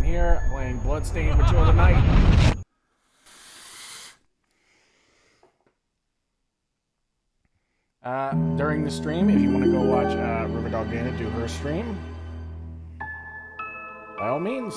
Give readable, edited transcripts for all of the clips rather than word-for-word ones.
here, playing Bloodstained Ritual of the Night. During the stream, if you want to go watch Riverdog Dana do her stream, by all means.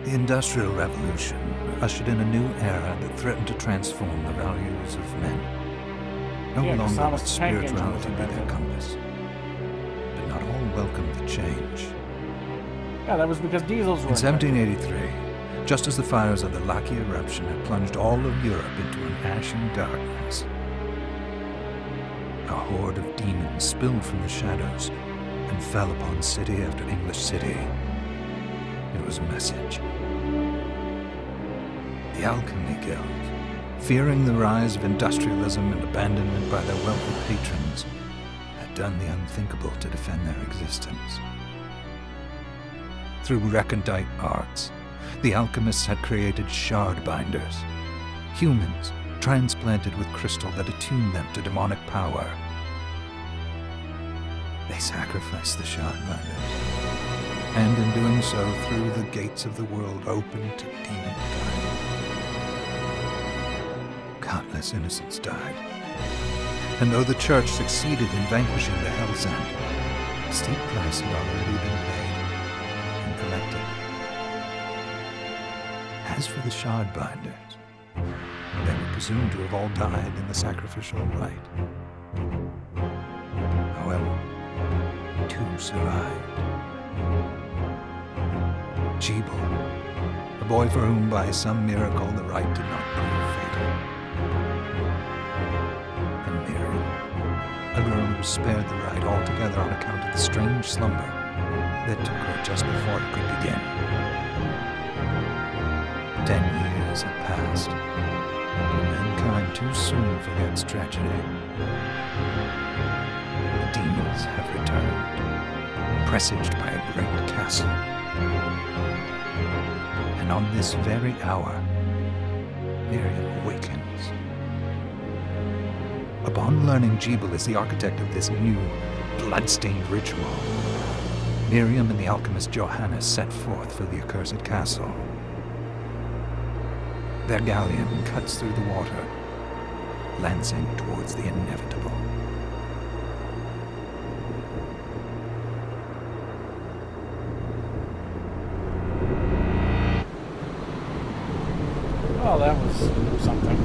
The Industrial Revolution ushered in a new era that threatened to transform the values of men. No longer would spirituality be their compass. But not all welcomed the change. Yeah, that was because diesels were... In 1783, just as the fires of the Laki eruption had plunged all of Europe into an ashen darkness, a horde of demons spilled from the shadows and fell upon city after English city. It was a message. The Alchemy Guild, fearing the rise of industrialism and abandonment by their wealthy patrons, had done the unthinkable to defend their existence. Through recondite arts, the alchemists had created shard binders, humans transplanted with crystal that attuned them to demonic power. They sacrificed the shard binders, and in doing so threw the gates of the world open to demonkind. Countless innocents died, and though the church succeeded in vanquishing the Hell's End, a steep price had already been paid and collected. As for the shard binders, they were presumed to have all died in the sacrificial rite. However, two survived. Jebel, a boy for whom by some miracle the rite did not prove fatal. And Miriam, a girl who was spared the rite altogether on account of the strange slumber that took her just before it could begin. 10 years have passed, but mankind too soon forgets tragedy. The demons have returned, presaged by a great castle. And on this very hour, Miriam awakens. Upon learning Jebel is the architect of this new, blood-stained ritual, Miriam and the alchemist Johannes set forth for the accursed castle. Their galleon cuts through the water, lancing towards the inevitable. Well, that was something.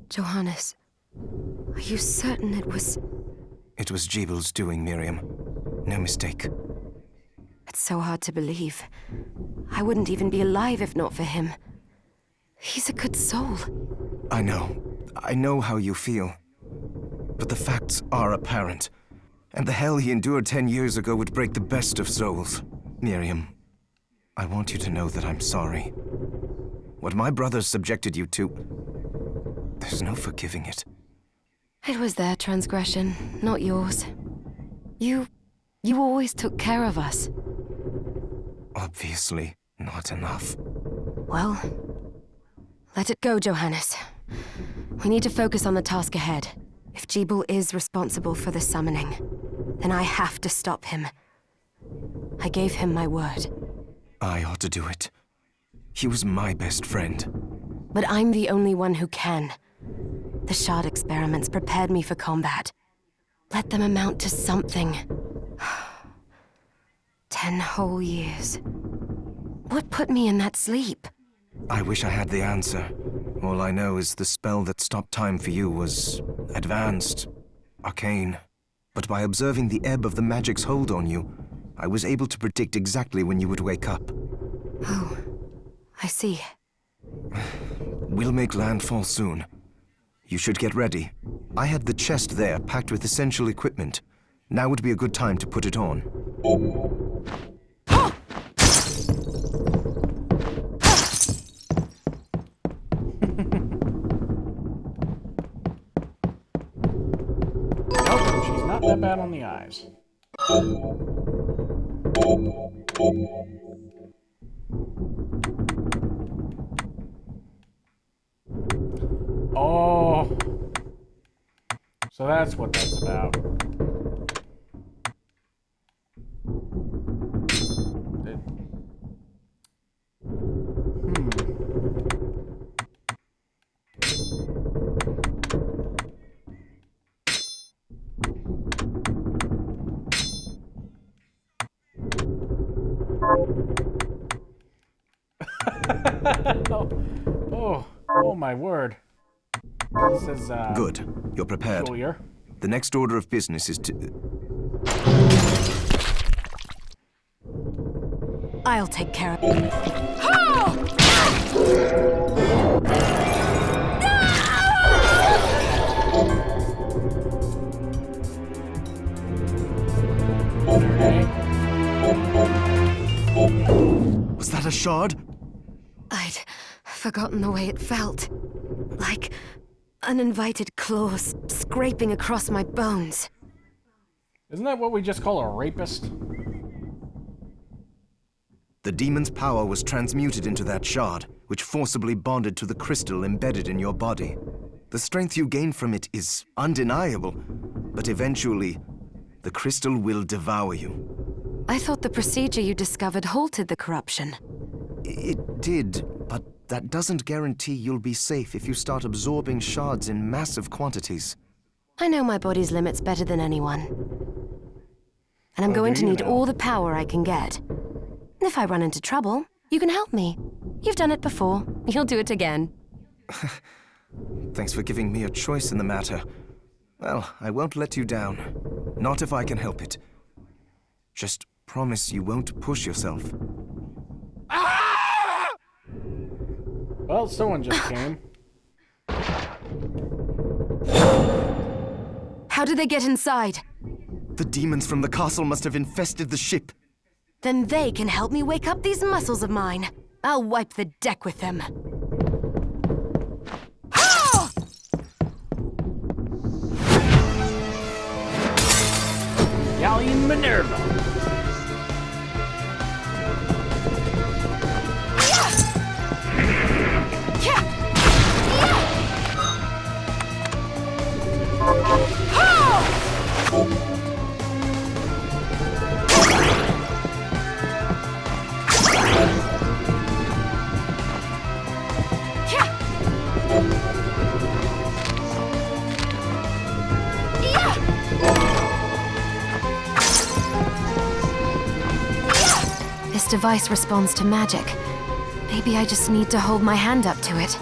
Johannes, are you certain it was... It was Jebel's doing, Miriam. No mistake. It's so hard to believe. I wouldn't even be alive if not for him. He's a good soul. I know. I know how you feel. But the facts are apparent. And the hell he endured 10 years ago would break the best of souls. Miriam, I want you to know that I'm sorry. What my brothers subjected you to, there's no forgiving it. It was their transgression, not yours. You always took care of us. Obviously, not enough. Well, let it go, Johannes. We need to focus on the task ahead. If Jebel is responsible for the summoning, then I have to stop him. I gave him my word. I ought to do it. He was my best friend. But I'm the only one who can. The shard experiments prepared me for combat. Let them amount to something. 10 whole years. What put me in that sleep? I wish I had the answer. All I know is the spell that stopped time for you was advanced, arcane. But by observing the ebb of the magic's hold on you, I was able to predict exactly when you would wake up. Oh, I see. We'll make landfall soon. You should get ready. I had the chest there packed with essential equipment. Now would be a good time to put it on. Nope, she's not that bad on the eyes. Oh. So that's what that's about. Oh my word. This is, Good. You're prepared. Peculiar. The next order of business is to... I'll take care of it. Was that a shard? I'd forgotten the way it felt. Like uninvited claws scraping across my bones. Isn't that what we just call a rapist? The demon's power was transmuted into that shard, which forcibly bonded to the crystal embedded in your body. The strength you gain from it is undeniable, but eventually, the crystal will devour you. I thought the procedure you discovered halted the corruption. It did, but that doesn't guarantee you'll be safe if you start absorbing shards in massive quantities. I know my body's limits better than anyone. And I'm going to need all the power I can get. If I run into trouble, you can help me. You've done it before. You'll do it again. Thanks for giving me a choice in the matter. Well, I won't let you down. Not if I can help it. Just promise you won't push yourself. Well, someone just came. How did they get inside? The demons from the castle must have infested the ship. Then they can help me wake up these muscles of mine. I'll wipe the deck with them. Galleon Minerva. This device responds to magic. Maybe I just need to hold my hand up to it.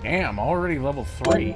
Damn, already level 3.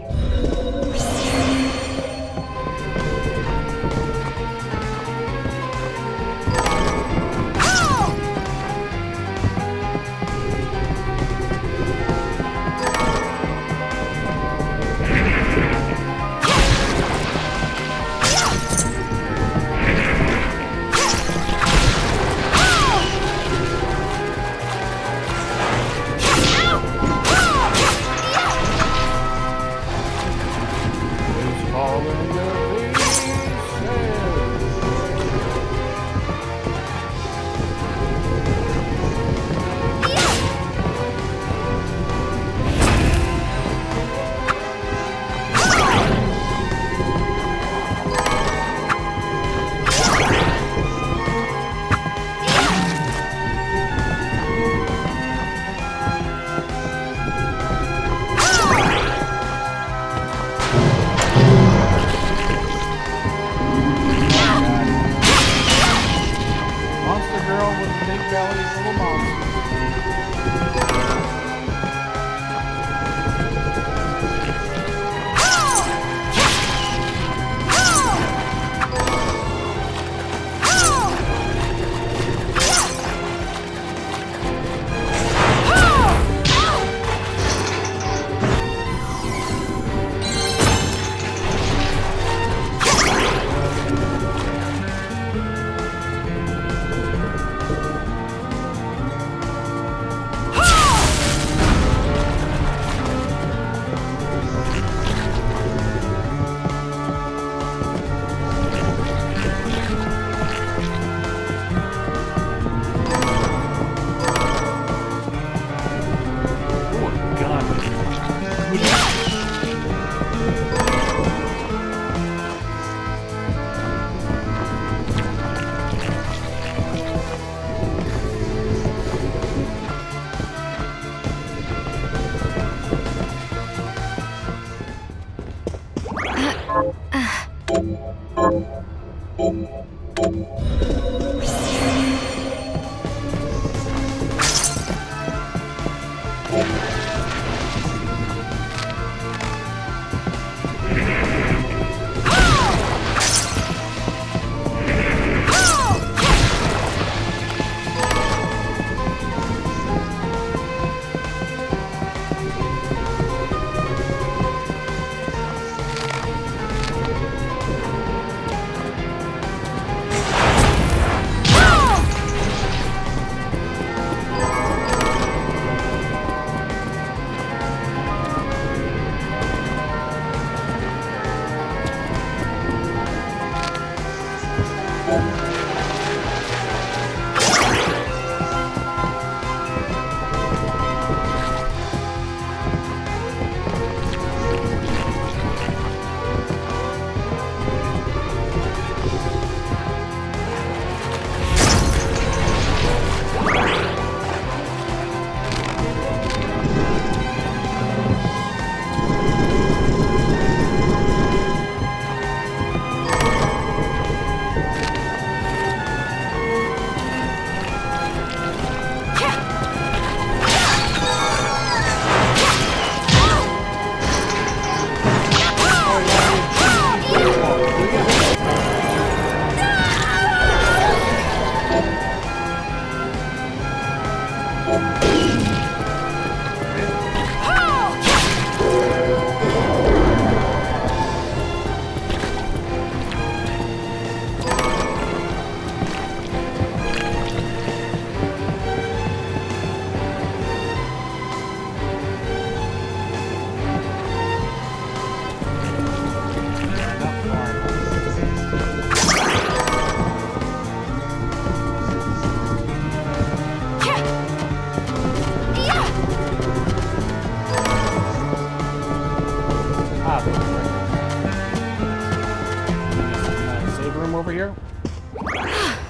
here?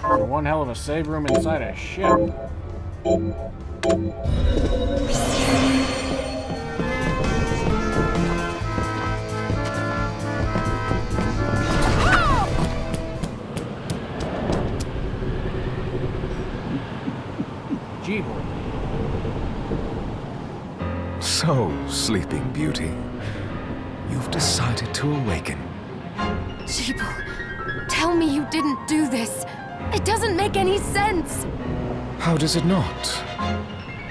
There's one hell of a save room inside a ship. Jeeble. So, Sleeping Beauty, you've decided to awaken. Jeeble, tell me you didn't do this. It doesn't make any sense. How does it not?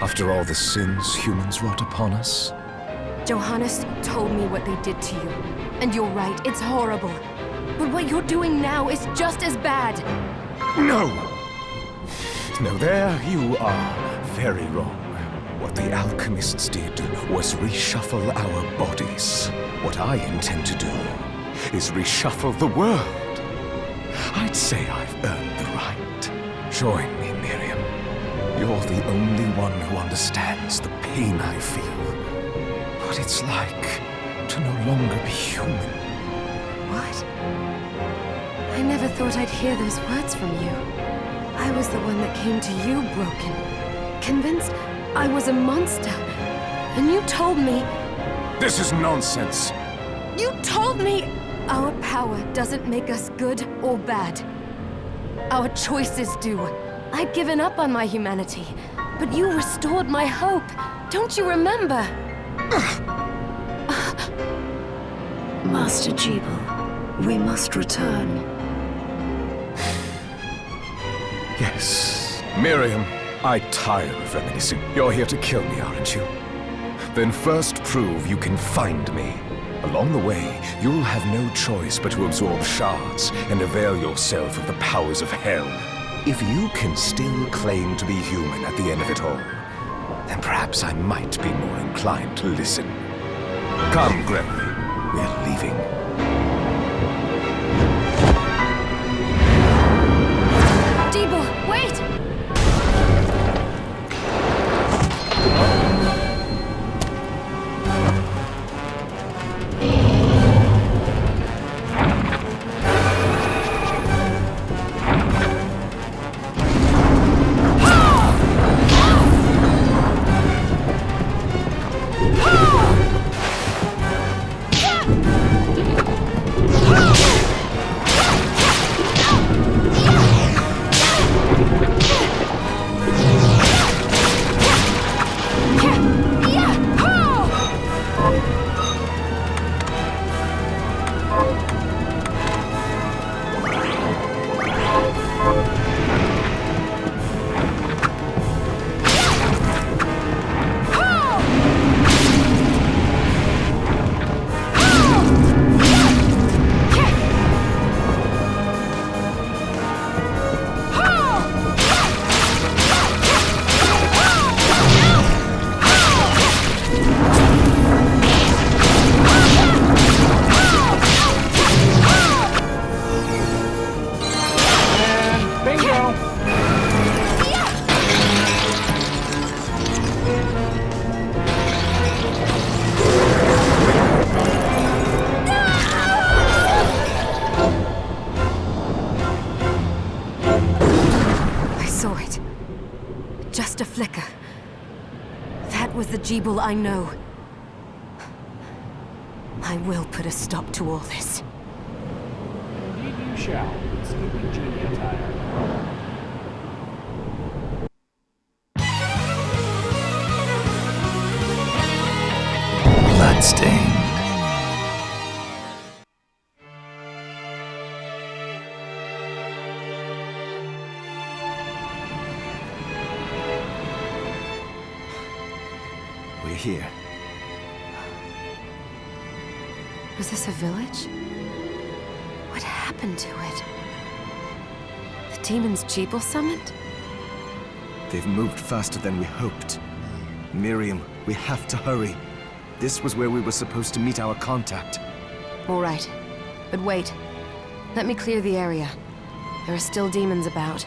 After all the sins humans wrought upon us? Johannes told me what they did to you. And you're right, it's horrible. But what you're doing now is just as bad. No! No, there you are very wrong. What the alchemists did was reshuffle our bodies. What I intend to do is reshuffle the world. I'd say I've earned the right. Join me, Miriam. You're the only one who understands the pain I feel. What it's like to no longer be human. What? I never thought I'd hear those words from you. I was the one that came to you broken, convinced I was a monster. And you told me... This is nonsense. You told me our power doesn't make us good or bad. Our choices do. I'd given up on my humanity, but you restored my hope. Don't you remember? Master Jeeble, we must return. Yes. Miriam, I tire of reminiscing. You're here to kill me, aren't you? Then first prove you can find me. Along the way, you'll have no choice but to absorb shards and avail yourself of the powers of hell. If you can still claim to be human at the end of it all, then perhaps I might be more inclined to listen. Come, Gremlin. We're leaving. Jeeble, wait! Just a flicker. That was the Jeeble I know. I will put a stop to all this. Indeed you shall, Sleeping Genie attire. Bloodstained. We're here. Was this a village? What happened to it? The demons Jeeble summoned? They've moved faster than we hoped. Miriam, we have to hurry. This was where we were supposed to meet our contact. All right. But wait. Let me clear the area. There are still demons about.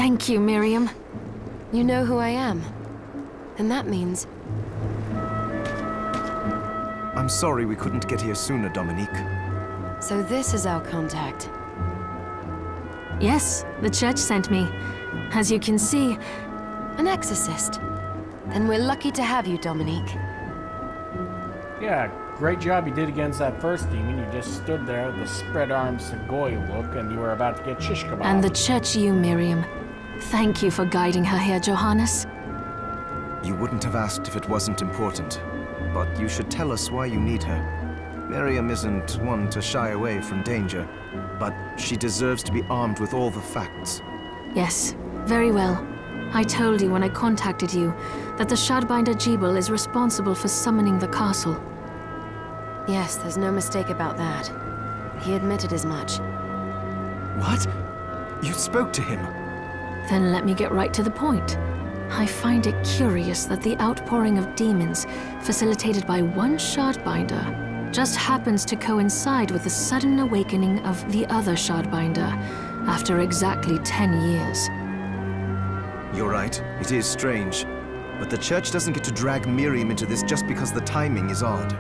Thank you, Miriam. You know who I am. And that means... I'm sorry we couldn't get here sooner, Dominique. So this is our contact. Yes, the church sent me. As you can see... An exorcist. Then we're lucky to have you, Dominique. Yeah, great job you did against that first demon. You just stood there with the spread-armed Segoy look, and you were about to get shish kebab. And the church you, Miriam. Thank you for guiding her here, Johannes. You wouldn't have asked if it wasn't important, but you should tell us why you need her. Miriam isn't one to shy away from danger, but she deserves to be armed with all the facts. Yes, very well. I told you when I contacted you that the Shardbinder Jebel is responsible for summoning the castle. Yes, there's no mistake about that. He admitted as much. What? You spoke to him? Then let me get right to the point. I find it curious that the outpouring of demons, facilitated by one Shardbinder, just happens to coincide with the sudden awakening of the other Shardbinder, after exactly 10 years. You're right, it is strange. But the church doesn't get to drag Miriam into this just because the timing is odd.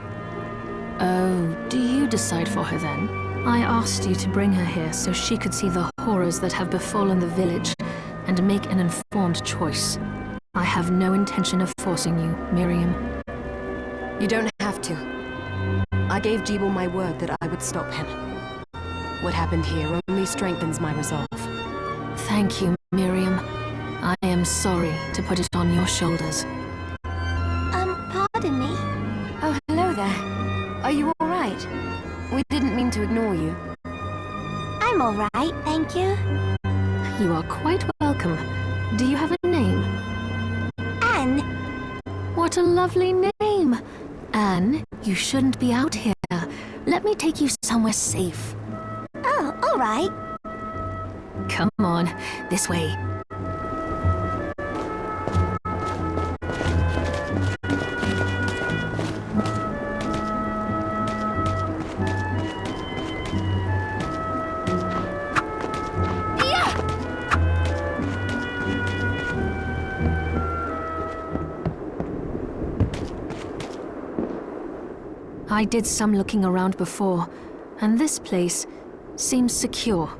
Oh, do you decide for her then? I asked you to bring her here so she could see the horrors that have befallen the village and make an informed choice. I have no intention of forcing you, Miriam. You don't have to. I gave Jebel my word that I would stop him. What happened here only strengthens my resolve. Thank you, Miriam. I am sorry to put it on your shoulders. Pardon me? Oh, hello there. Are you all right? We didn't mean to ignore you. I'm all right, thank you. You are quite welcome. Do you have a name? Anne. What a lovely name! Anne, you shouldn't be out here. Let me take you somewhere safe. Oh, all right. Come on, this way. I did some looking around before, and this place seems secure.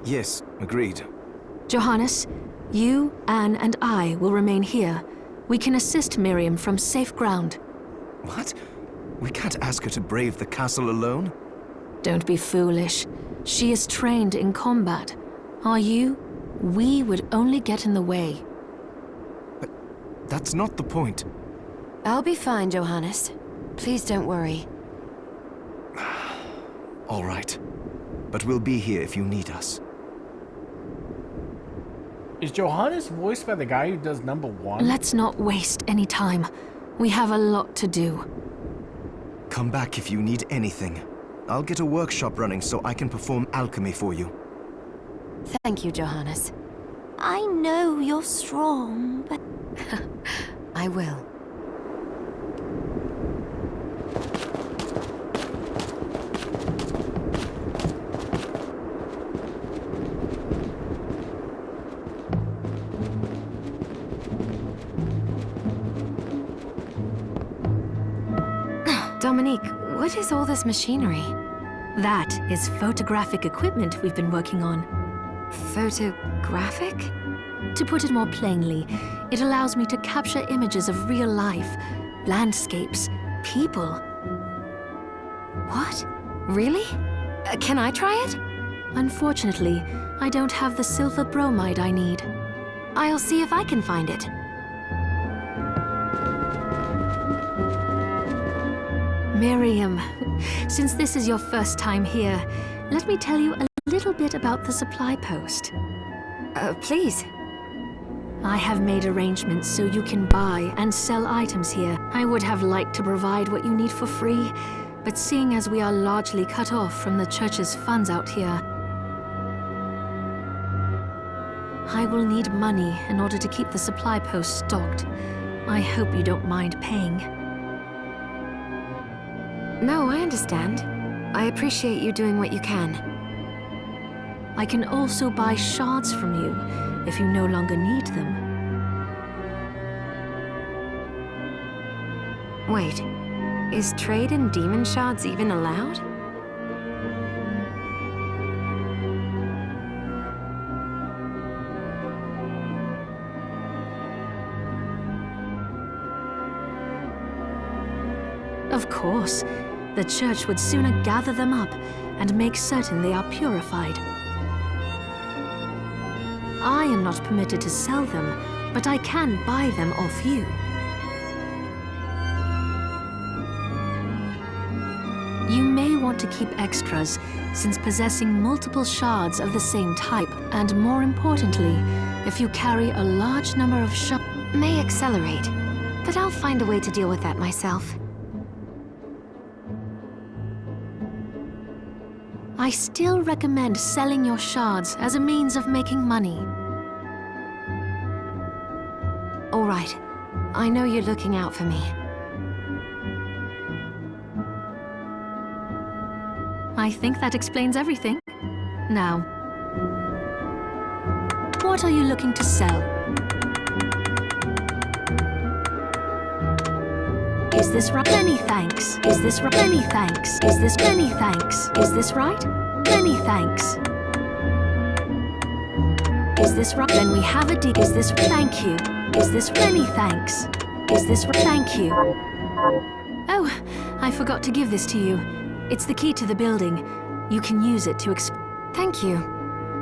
Yes, agreed. Johannes, you, Anne, and I will remain here. We can assist Miriam from safe ground. What? We can't ask her to brave the castle alone? Don't be foolish. She is trained in combat. Are you? We would only get in the way. But that's not the point. I'll be fine, Johannes. Please don't worry. All right. But we'll be here if you need us. Is Johannes voiced by the guy who does #1? Let's not waste any time. We have a lot to do. Come back if you need anything. I'll get a workshop running so I can perform alchemy for you. Thank you, Johannes. I know you're strong, but... I will. Dominique, what is all this machinery? That is photographic equipment we've been working on. Photographic? To put it more plainly, it allows me to capture images of real life, landscapes, people. What? Really? Can I try it? Unfortunately, I don't have the silver bromide I need. I'll see if I can find it. Miriam, since this is your first time here, let me tell you a little bit about the supply post. Please. I have made arrangements so you can buy and sell items here. I would have liked to provide what you need for free, but seeing as we are largely cut off from the church's funds out here, I will need money in order to keep the supply post stocked. I hope you don't mind paying. No, I understand. I appreciate you doing what you can. I can also buy shards from you, if you no longer need them. Wait, is trade in demon shards even allowed? Of course, the Church would sooner gather them up and make certain they are purified. I am not permitted to sell them, but I can buy them off you. You may want to keep extras, since possessing multiple shards of the same type, and more importantly, if you carry a large number of shards, May accelerate, but I'll find a way to deal with that myself. I still recommend selling your shards as a means of making money. All right, I know you're looking out for me. I think that explains everything. Now, what are you looking to sell? Is this right? Many thanks. Is this right? Many thanks. Is this many thanks? Is this right? Many thanks. Is this right? Then we have a deal. Is this thank you? Is this many thanks? Is this thank you? Oh, I forgot to give this to you. It's the key to the building. You can use it to Thank you.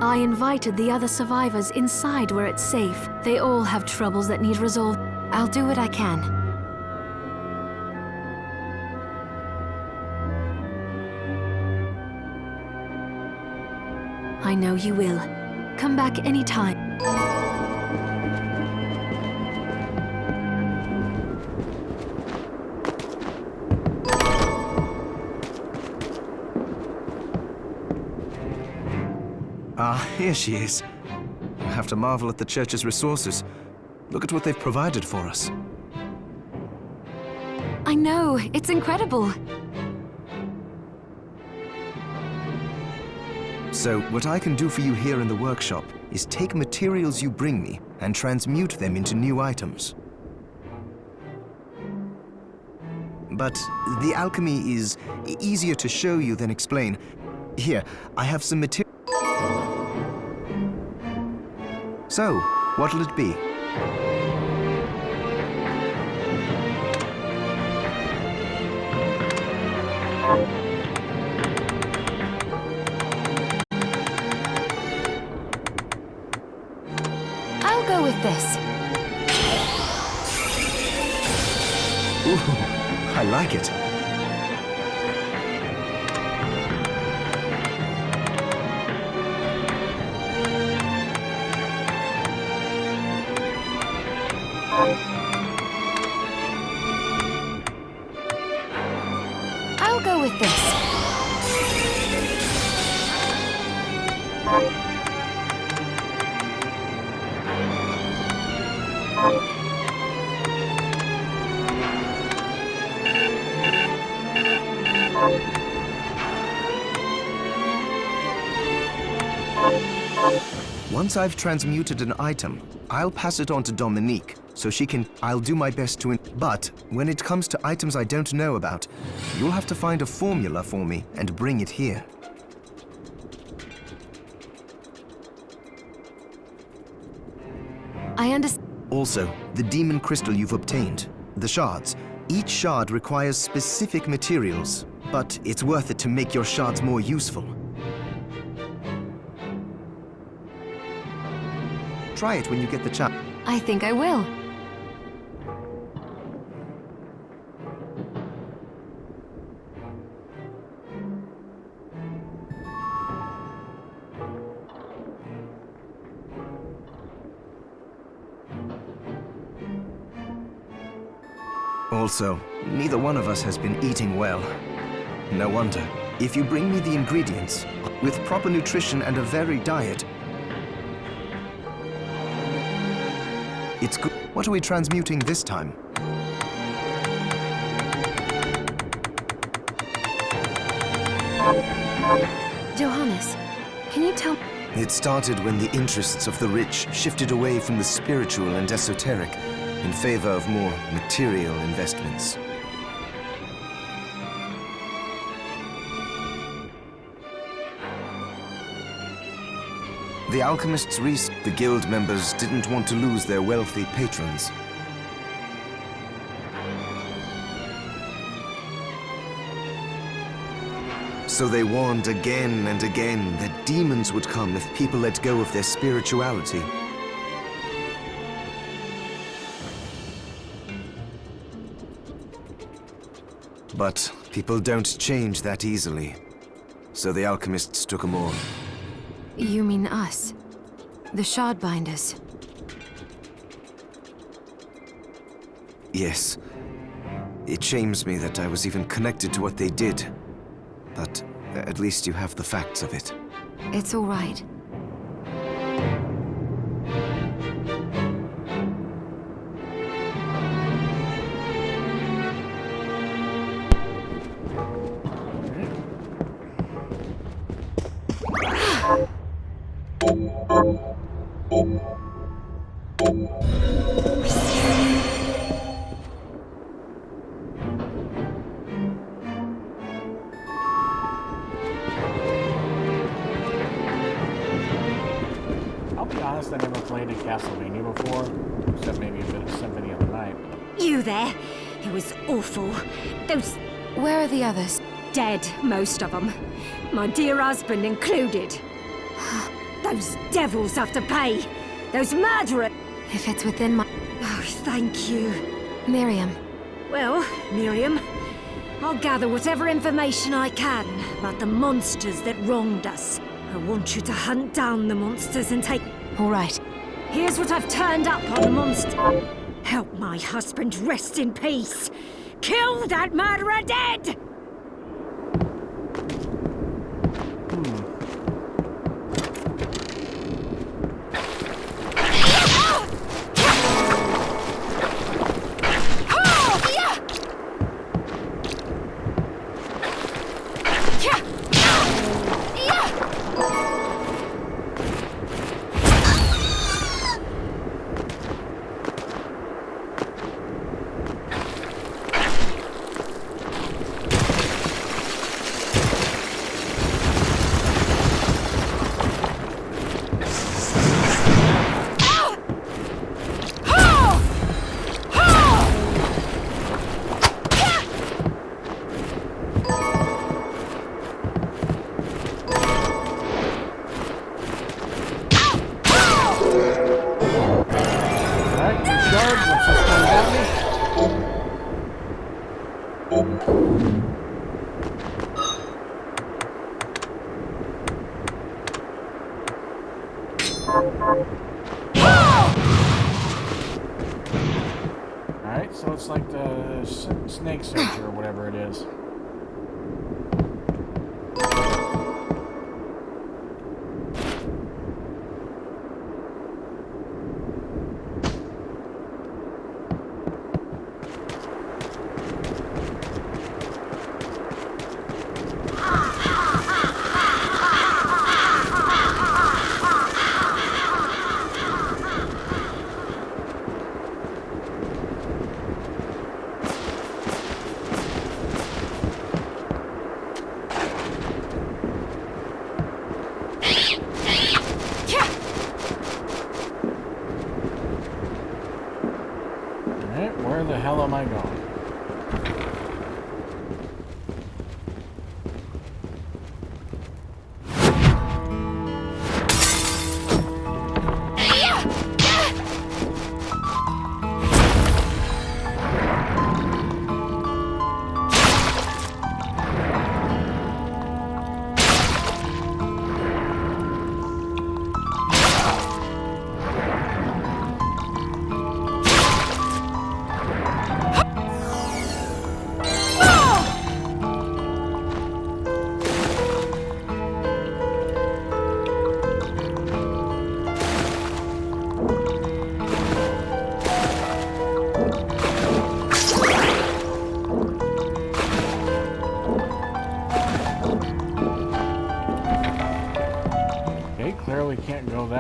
I invited the other survivors inside where it's safe. They all have troubles that need resolved. I'll do what I can. I know you will. Come back anytime. Ah, here she is. I have to marvel at the Church's resources. Look at what they've provided for us. I know, it's incredible. So, what I can do for you here in the workshop is take materials you bring me and transmute them into new items. But the alchemy is easier to show you than explain. Here, I have some material. So, what'll it be? I'll go with this. Ooh, I like it. I'll go with this. Once I've transmuted an item, I'll pass it on to Dominique, so she can... I'll do my best to... But when it comes to items I don't know about, you'll have to find a formula for me and bring it here. I understand. Also, the demon crystal you've obtained, the shards. Each shard requires specific materials, but it's worth it to make your shards more useful. Try it when you get the chance. I think I will. Also, neither one of us has been eating well. No wonder. If you bring me the ingredients, with proper nutrition and a varied diet, it's good. What are we transmuting this time? Johannes, can you tell... It started when the interests of the rich shifted away from the spiritual and esoteric in favor of more material investments. The alchemists realized the guild members didn't want to lose their wealthy patrons. So they warned again and again that demons would come if people let go of their spirituality. But people don't change that easily. So the alchemists took them on. You mean us? The Shardbinders? Yes. It shames me that I was even connected to what they did. But at least you have the facts of it. It's all right. I never played at Castlevania before, except maybe a bit of Symphony of the Night. You there? It was awful. Those Where are the others? dead, most of them. My dear husband included. Those devils have to pay. Those murderers. If it's within my... Oh, thank you. Miriam. Well, Miriam, I'll gather whatever information I can about the monsters that wronged us. I want you to hunt down the monsters and take... All right. Here's what I've turned up on the monster. Help my husband rest in peace. Kill that murderer dead! Alright, so it's like the snake searcher or whatever it is. Where the hell am I going?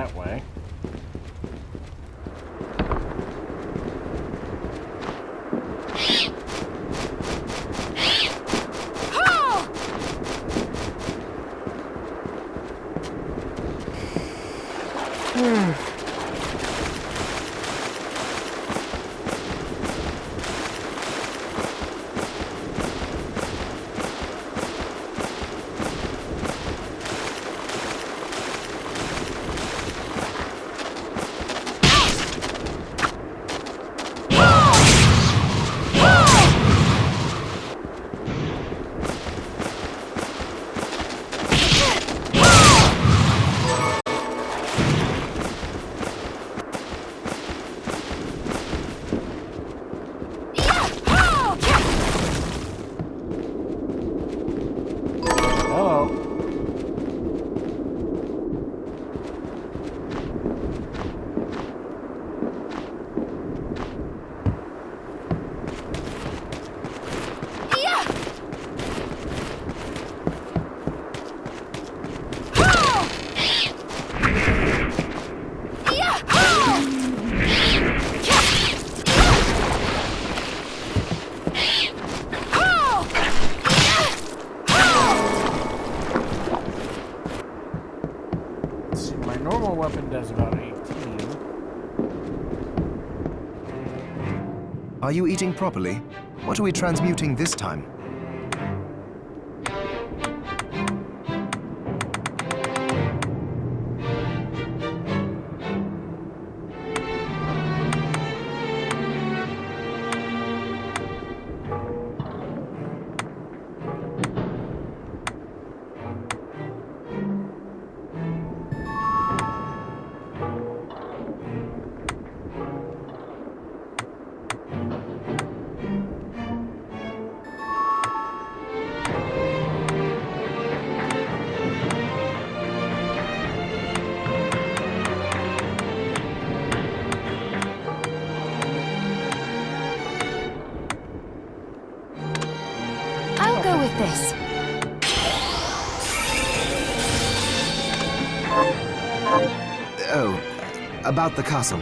that way. Weapon does about 18. Are you eating properly? What are we transmuting this time? I'll go with this. Oh, about the castle.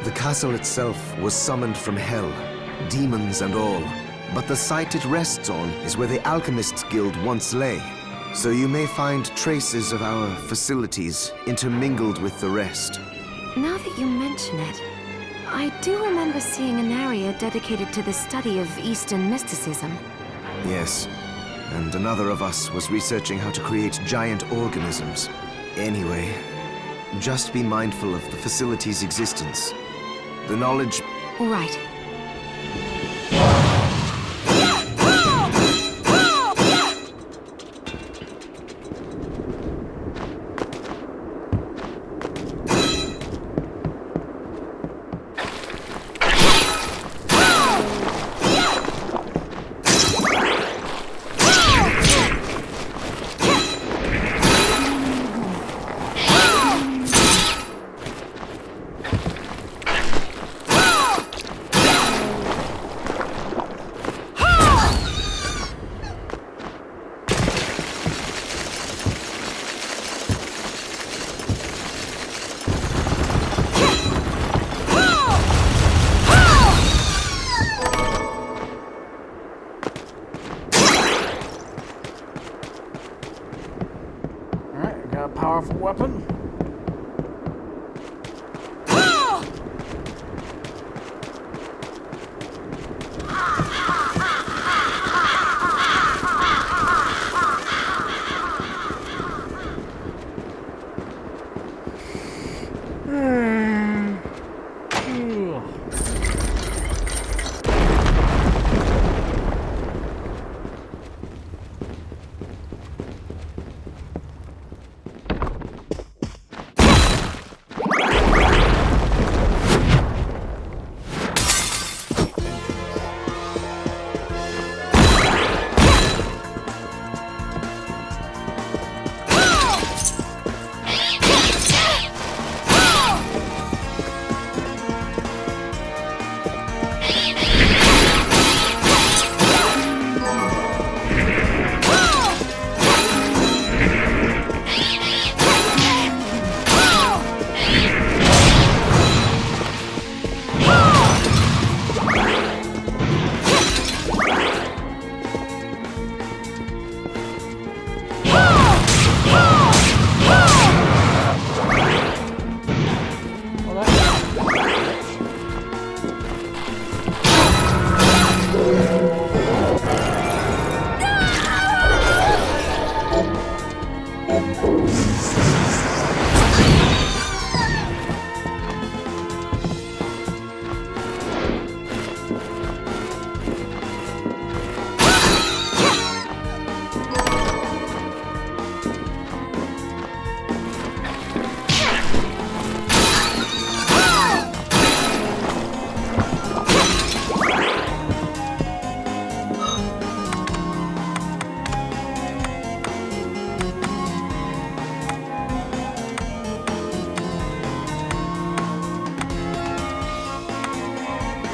The castle itself was summoned from hell, demons and all. But the site it rests on is where the Alchemists Guild once lay. So you may find traces of our facilities intermingled with the rest. Now that you mention it, I do remember seeing an area dedicated to the study of Eastern mysticism. Yes, and another of us was researching how to create giant organisms. Anyway, just be mindful of the facility's existence. The knowledge... All right.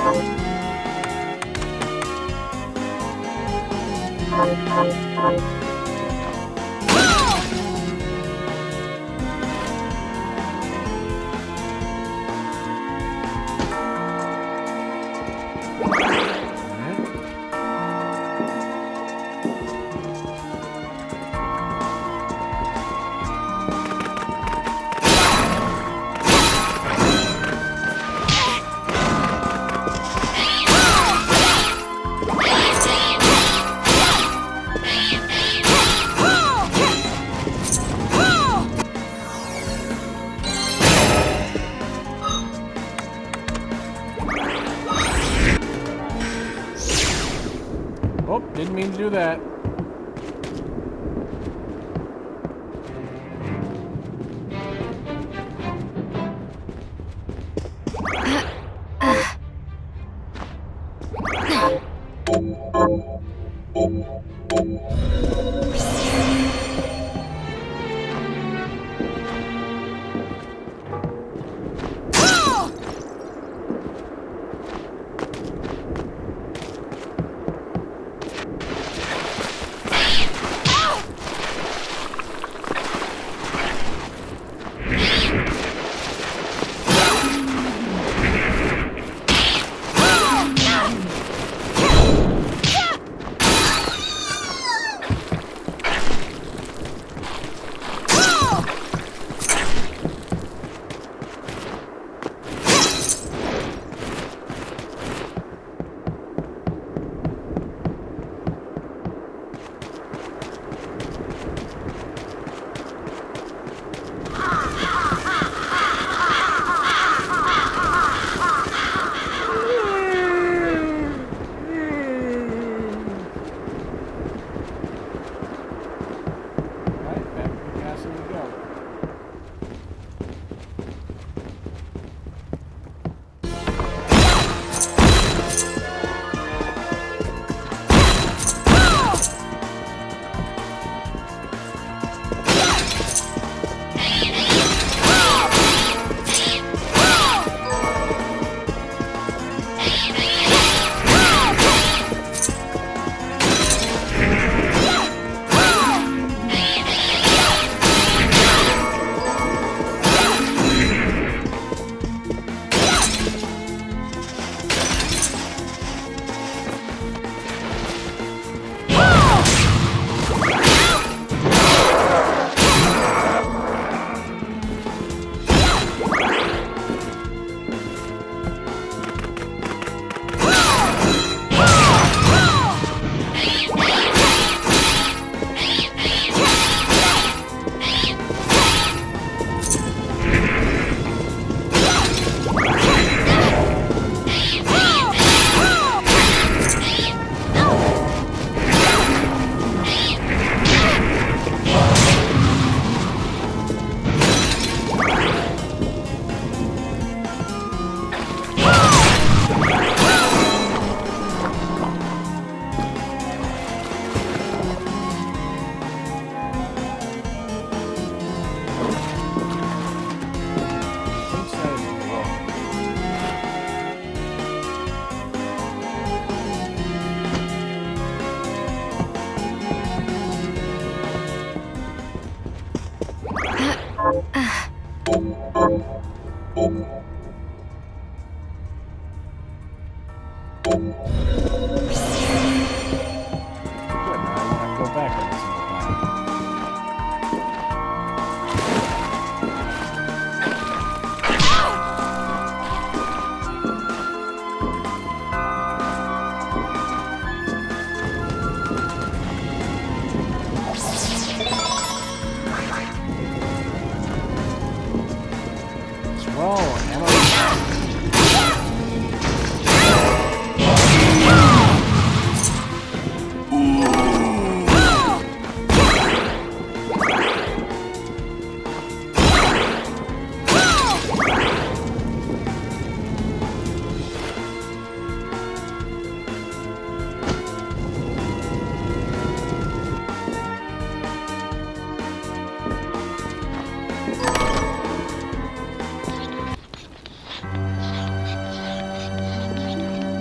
Oh, didn't mean to do that.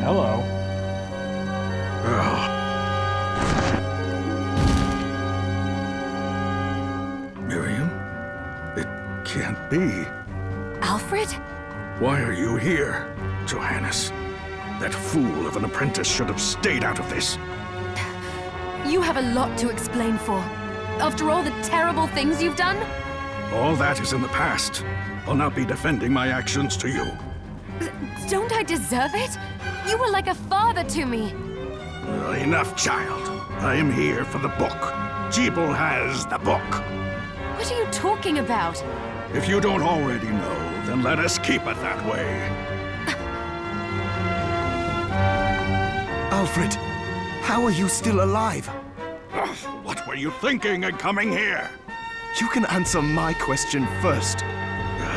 Hello. Miriam? It can't be. Alfred? Why are you here, Johannes? That fool of an apprentice should have stayed out of this. You have a lot to explain for. After all the terrible things you've done? All that is in the past. I'll not be defending my actions to you. Don't I deserve it? You were like a father to me. Enough, child. I am here for the book. Jeeble has the book. What are you talking about? If you don't already know, then let us keep it that way. Alfred, how are you still alive? What were you thinking in coming here? You can answer my question first.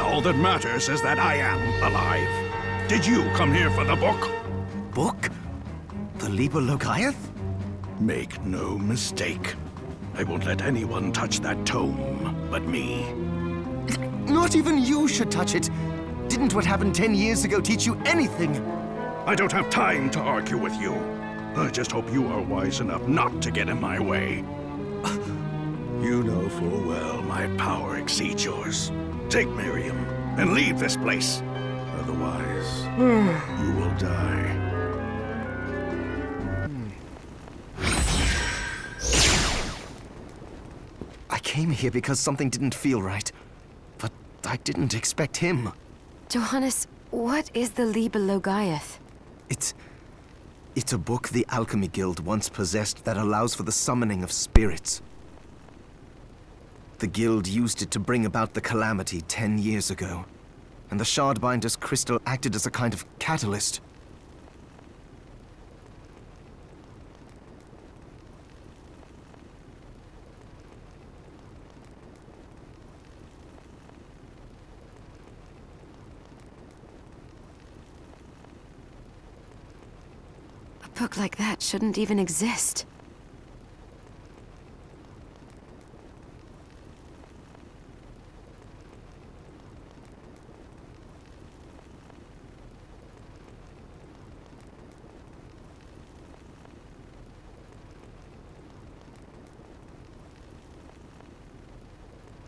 All that matters is that I am alive. Did you come here for the book? Book? The Liber Logaeth? Make no mistake. I won't let anyone touch that tome but me. Not even you should touch it. Didn't what happened 10 years ago teach you anything? I don't have time to argue with you. I just hope you are wise enough not to get in my way. You know full well my power exceeds yours. Take Miriam and leave this place. Otherwise, you will die. I came here because something didn't feel right. But I didn't expect him. Johannes, what is the Liber Logaeth? It's a book the Alchemy Guild once possessed that allows for the summoning of spirits. The Guild used it to bring about the calamity 10 years ago, and the Shardbinder's crystal acted as a kind of catalyst. A book like that shouldn't even exist.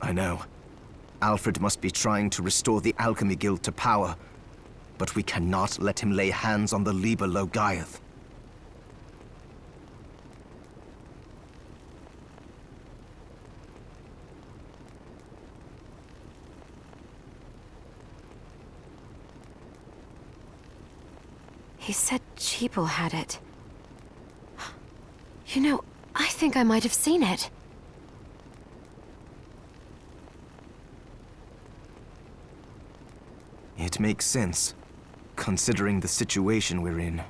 I know. Alfred must be trying to restore the Alchemy Guild to power, but we cannot let him lay hands on the Liber Logaeth. He said Jeeble had it. You know, I think I might have seen it. It makes sense, considering the situation we're in.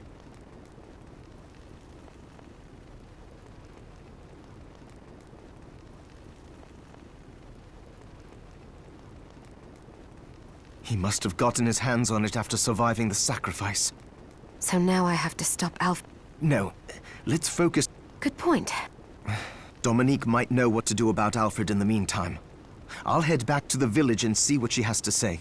He must have gotten his hands on it after surviving the sacrifice. So now I have to stop Alf. No, let's focus. Good point. Dominique might know what to do about Alfred in the meantime. I'll head back to the village and see what she has to say.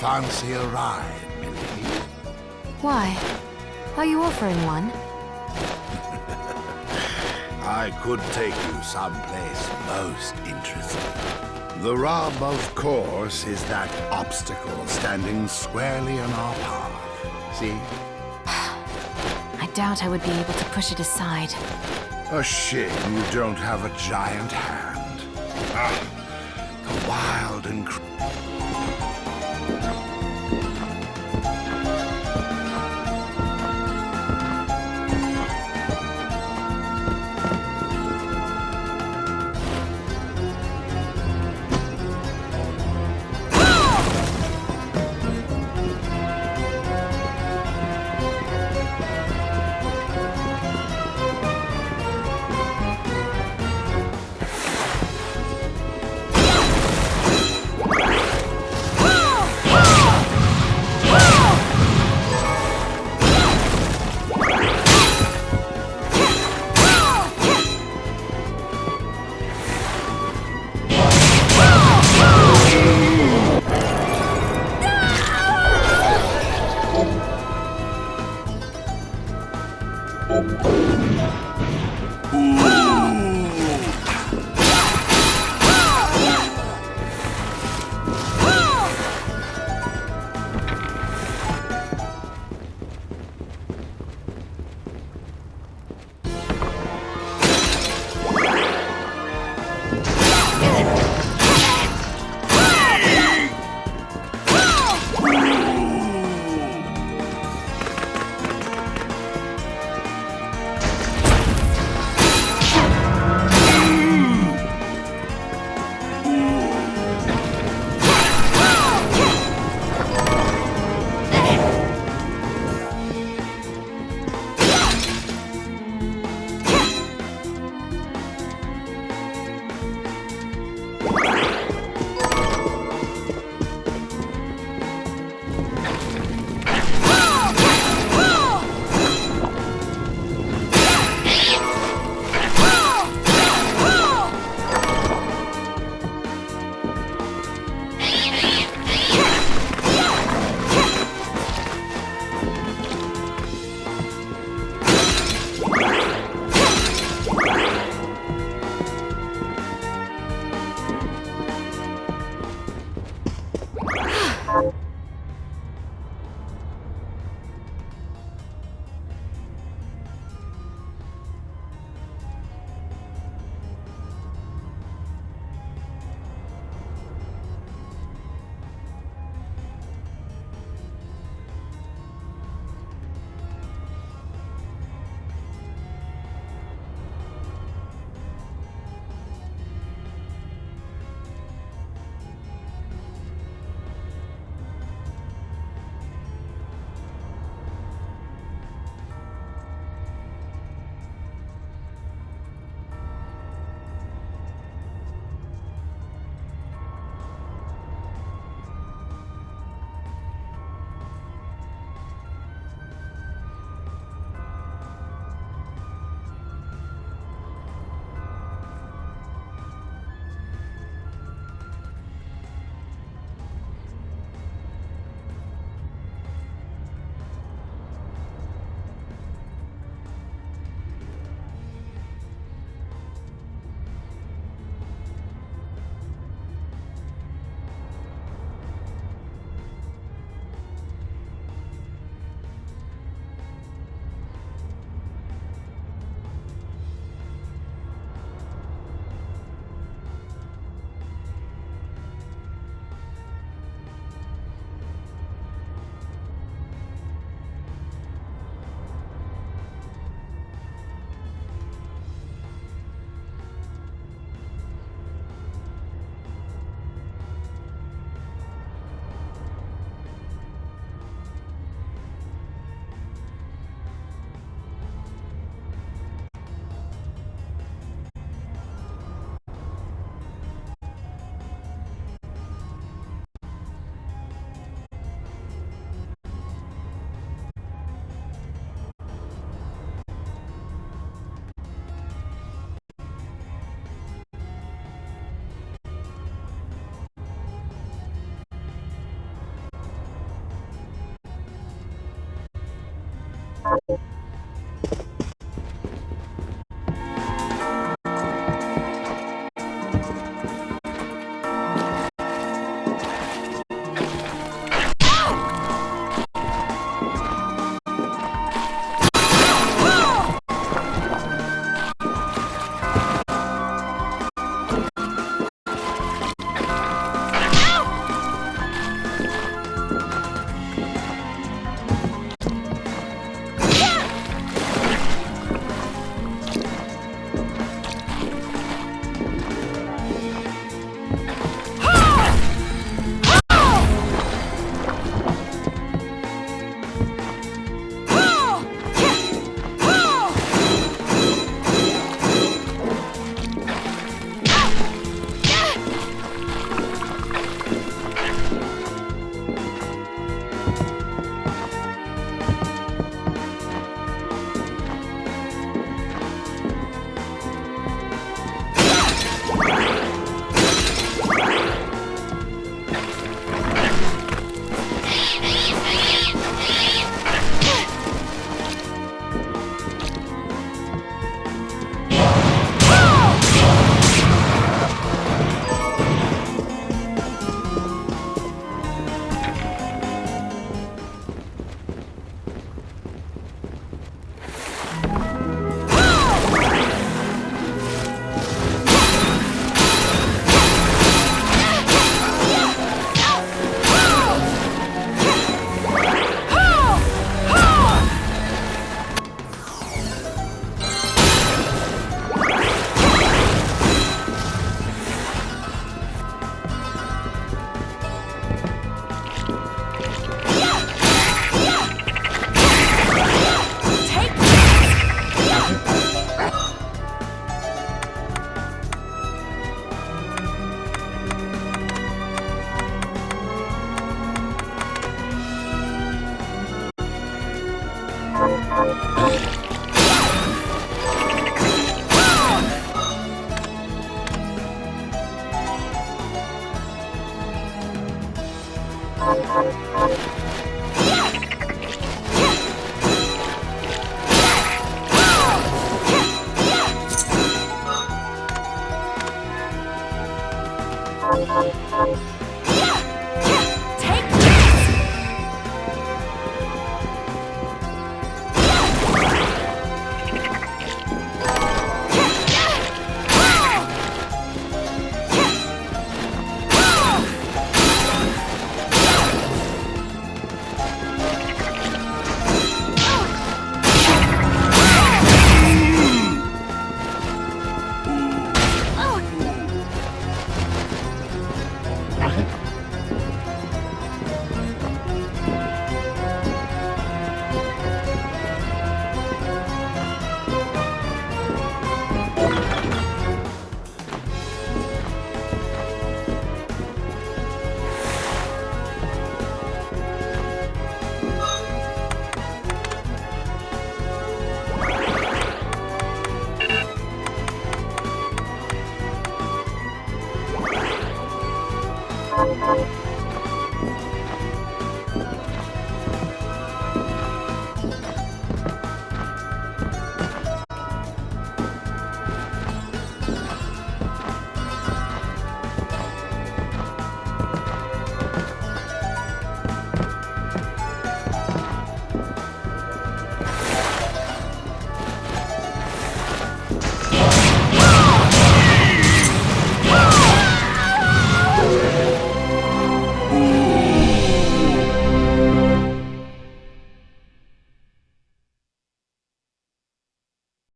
Fancy a ride, Millie? Why? Are you offering one? I could take you someplace most interesting. The rub, of course, is that obstacle standing squarely in our path. See? I doubt I would be able to push it aside. A shame you don't have a giant hand. Ah, the wild and Ooh.